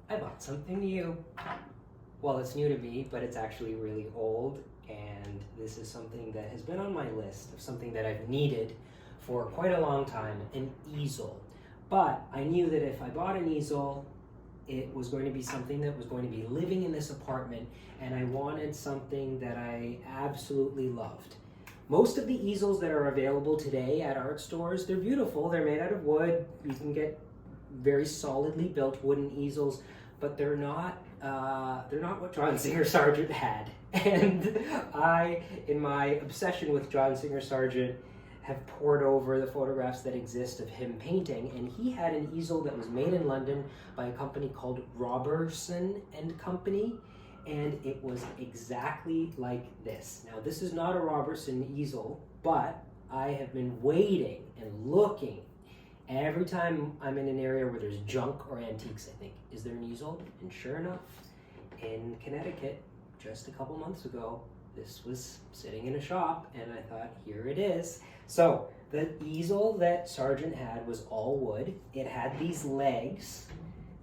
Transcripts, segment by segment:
I bought something new. Well, it's new to me, but it's actually really old, and this is something that has been on my list of something that I've needed for quite a long time, an easel. But I knew that if I bought an easel, it was going to be something that was going to be living in this apartment, and I wanted something that I absolutely loved. Most of the easels that are available today at art stores, they're beautiful. They're made out of wood. You can get very solidly built wooden easels, but they're not what John Singer Sargent had. And I, in my obsession with John Singer Sargent, have pored over the photographs that exist of him painting, and he had an easel that was made in London by a company called Robertson and Company, and it was exactly like this. Now, this is not a Robertson easel, but I have been waiting and looking. Every time I'm in an area where there's junk or antiques, I think, is there an easel? And sure enough, in Connecticut, just a couple months ago, this was sitting in a shop, and I thought, here it is. So the easel that Sargent had was all wood. It had these legs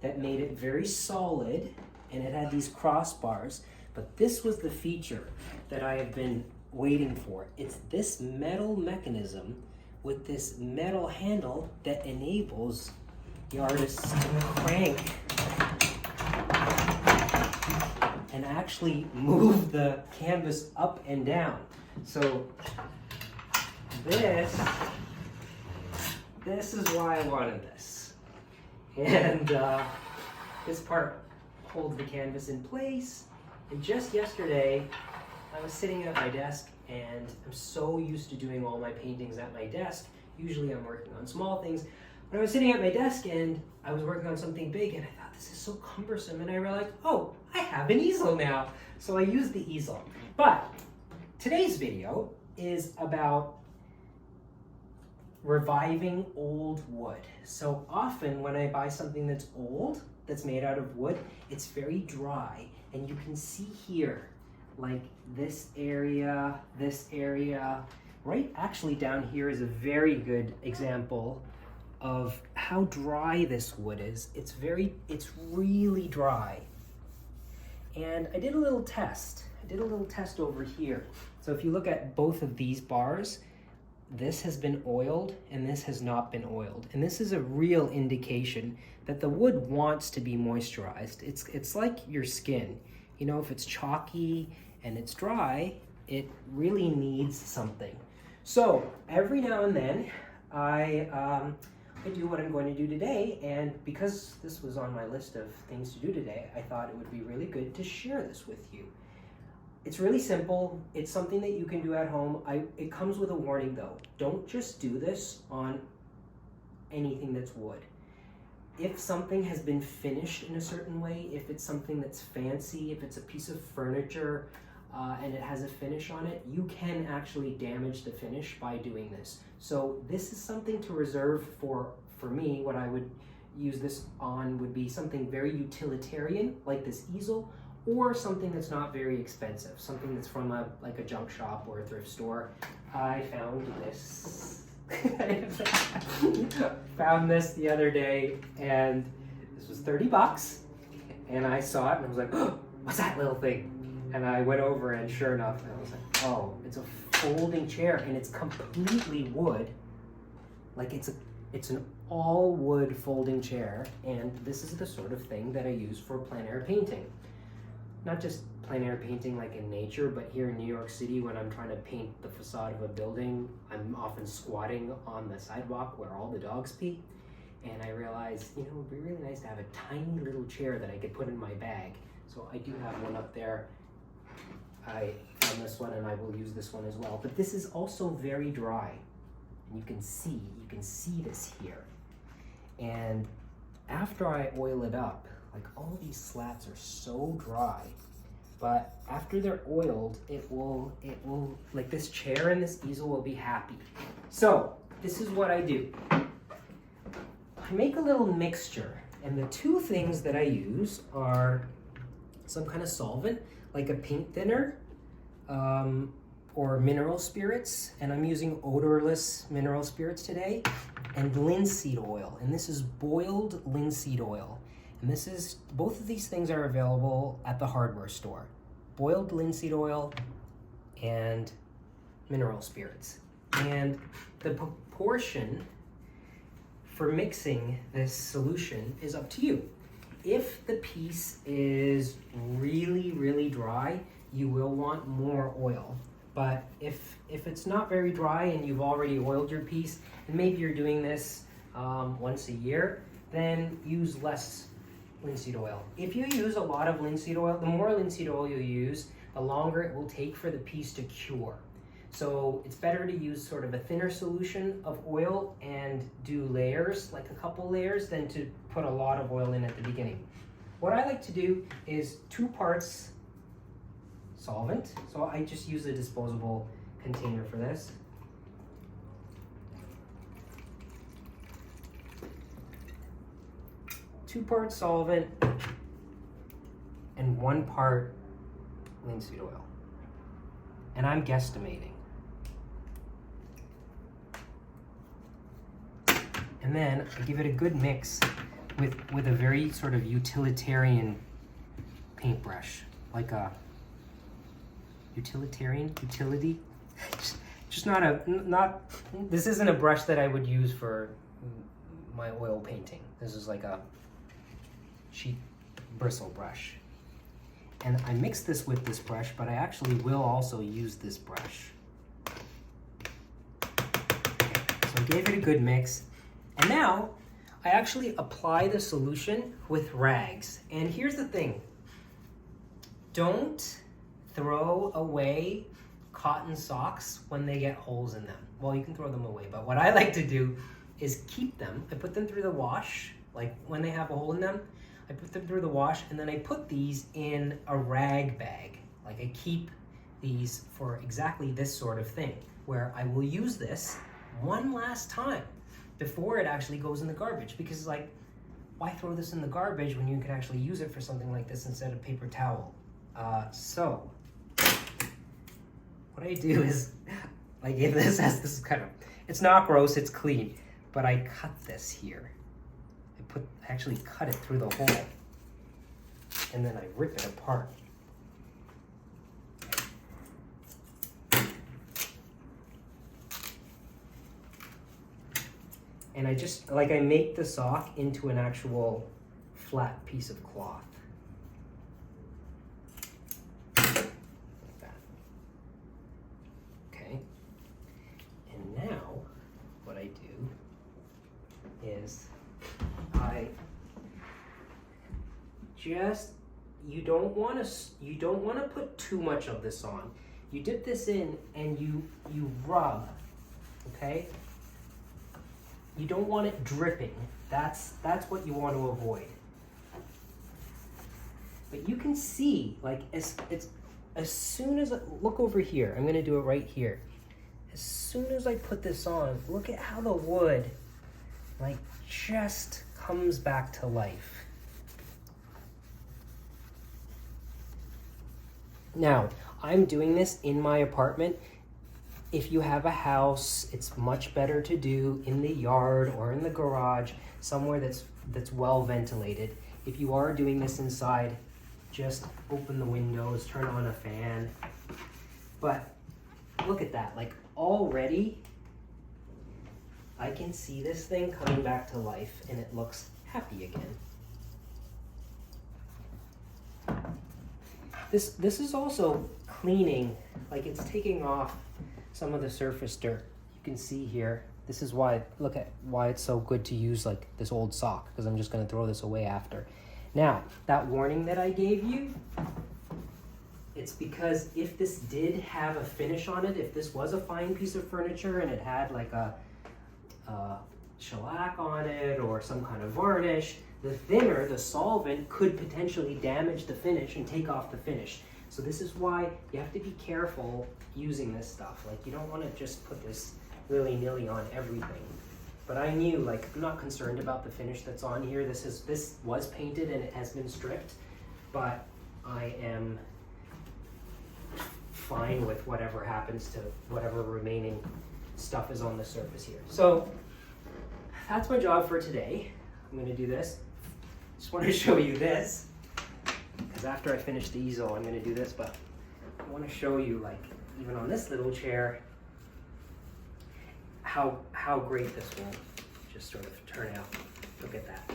that made it very solid, and it had these crossbars. But this was the feature that I have been waiting for. It's this metal mechanism with this metal handle that enables the artist to crank and actually move the canvas up and down. So this is why I wanted this. And this part holds the canvas in place. And just yesterday, I was sitting at my desk, and I'm so used to doing all my paintings at my desk. Usually I'm working on small things. But I was sitting at my desk and I was working on something big, and I thought, this is so cumbersome. And I realized, oh, I have an easel now. So I used the easel. But today's video is about reviving old wood. So often when I buy something that's old, that's made out of wood, it's very dry. And you can see here, like this area, right actually down here is a very good example of how dry this wood is. It's really dry. And I did a little test. Over here. So if you look at both of these bars, this has been oiled and this has not been oiled. And this is a real indication that the wood wants to be moisturized. It's like your skin. You know, if it's chalky and it's dry, it really needs something. So every now and then I do what I'm going to do today, and because this was on my list of things to do today, I thought it would be really good to share this with you. It's really simple. It's something that you can do at home. It comes with a warning though. Don't just do this on anything that's wood. If something has been finished in a certain way, if it's something that's fancy, if it's a piece of furniture and it has a finish on it, you can actually damage the finish by doing this. So this is something to reserve for me. What I would use this on would be something very utilitarian, like this easel, or something that's not very expensive, something that's from like a junk shop or a thrift store. I found this. Found this the other day, and this was 30 bucks, and I saw it and I was like, oh, what's that little thing? And I went over, and sure enough, I was like, oh, it's a folding chair, and it's completely wood. Like it's an all wood folding chair, and this is the sort of thing that I use for plein air painting. Not just plein air painting like in nature, but here in New York City, when I'm trying to paint the facade of a building, I'm often squatting on the sidewalk where all the dogs pee. And I realized, you know, it would be really nice to have a tiny little chair that I could put in my bag. So I do have one up there. I found this one, and I will use this one as well. But this is also very dry. And you can see this here. And after I oil it up, like all these slats are so dry, but after they're oiled, it will, like this chair and this easel will be happy. So this is what I do. I make a little mixture, and the two things that I use are some kind of solvent, like a paint thinner, or mineral spirits, and I'm using odorless mineral spirits today, and linseed oil, and this is boiled linseed oil. And both of these things are available at the hardware store. Boiled linseed oil and mineral spirits. And the proportion for mixing this solution is up to you. If the piece is really, really dry, you will want more oil. But if it's not very dry and you've already oiled your piece, and maybe you're doing this once a year, then use less linseed oil. If you use a lot of linseed oil, the more linseed oil you use, the longer it will take for the piece to cure. So it's better to use sort of a thinner solution of oil and do layers, like a couple layers, than to put a lot of oil in at the beginning. What I like to do is 2 parts solvent. So I just use a disposable container for this. Two parts solvent and 1 part linseed oil. And I'm guesstimating. And then I give it a good mix with a very sort of utilitarian paintbrush, like a utility. Just not. This isn't a brush that I would use for my oil painting. This is like a cheap bristle brush. And I mix this with this brush, but I actually will also use this brush. Okay, so I gave it a good mix. And now I actually apply the solution with rags. And here's the thing. Don't throw away cotton socks when they get holes in them. Well, you can throw them away, but what I like to do is keep them. I put them through the wash, like when they have a hole in them, I put them through the wash, and then I put these in a rag bag. Like I keep these for exactly this sort of thing, where I will use this one last time before it actually goes in the garbage. Because like, why throw this in the garbage when you can actually use it for something like this instead of paper towel? So what I do is, like this is kind of, it's not gross, it's clean, but I cut this here. I actually cut it through the hole, and then I rip it apart. And I make the sock into an actual flat piece of cloth. Like that. Okay. And now, what I do is you don't want to put too much of this on. You dip this in and you rub, okay? You don't want it dripping. That's what you want to avoid. But you can see, like, as soon as look over here, I'm gonna do it right here. As soon as I put this on, look at how the wood, like, just comes back to life. Now, I'm doing this in my apartment. If you have a house, it's much better to do in the yard or in the garage, somewhere that's well ventilated. If you are doing this inside, just open the windows, turn on a fan. But look at that, like already I can see this thing coming back to life and it looks happy again. This is also cleaning, like it's taking off some of the surface dirt. You can see here, this is why, look at why it's so good to use like this old sock, because I'm just gonna throw this away after. Now, that warning that I gave you, it's because if this did have a finish on it, if this was a fine piece of furniture and it had like a shellac on it or some kind of varnish, the thinner, the solvent, could potentially damage the finish and take off the finish. So this is why you have to be careful using this stuff. Like you don't want to just put this willy-nilly on everything. But I knew, like, I'm not concerned about the finish that's on here. This was painted and it has been stripped, but I am fine with whatever happens to whatever remaining stuff is on the surface here. So that's my job for today. I'm going to do this. Just want to show you this, because after I finish the easel, I'm going to do this, but I want to show you, like, even on this little chair, how great this will just sort of turn out. Look at that.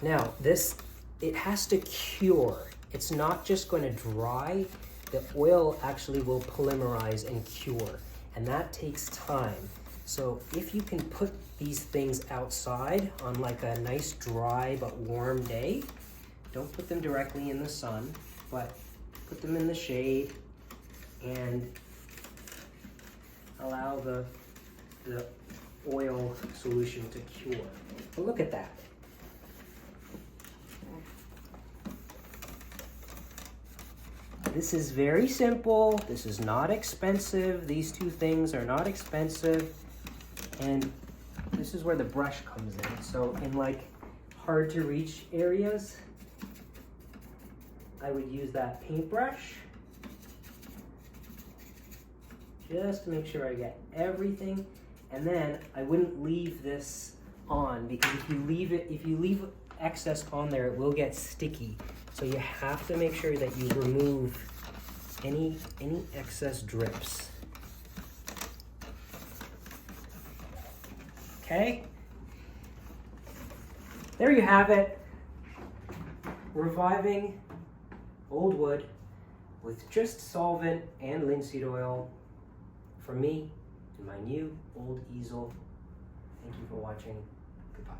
Now, this, it has to cure. It's not just going to dry. The oil actually will polymerize and cure, and that takes time. So if you can put these things outside on like a nice dry but warm day, don't put them directly in the sun, but put them in the shade and allow the oil solution to cure. But look at that. This is very simple. This is not expensive. These two things are not expensive. And this is where the brush comes in. So in like hard to reach areas, I would use that paintbrush just to make sure I get everything. And then I wouldn't leave this on, because if you leave excess on there, it will get sticky. So you have to make sure that you remove any excess drips. Okay? There you have it. Reviving old wood with just solvent and linseed oil from me and my new old easel. Thank you for watching. Goodbye.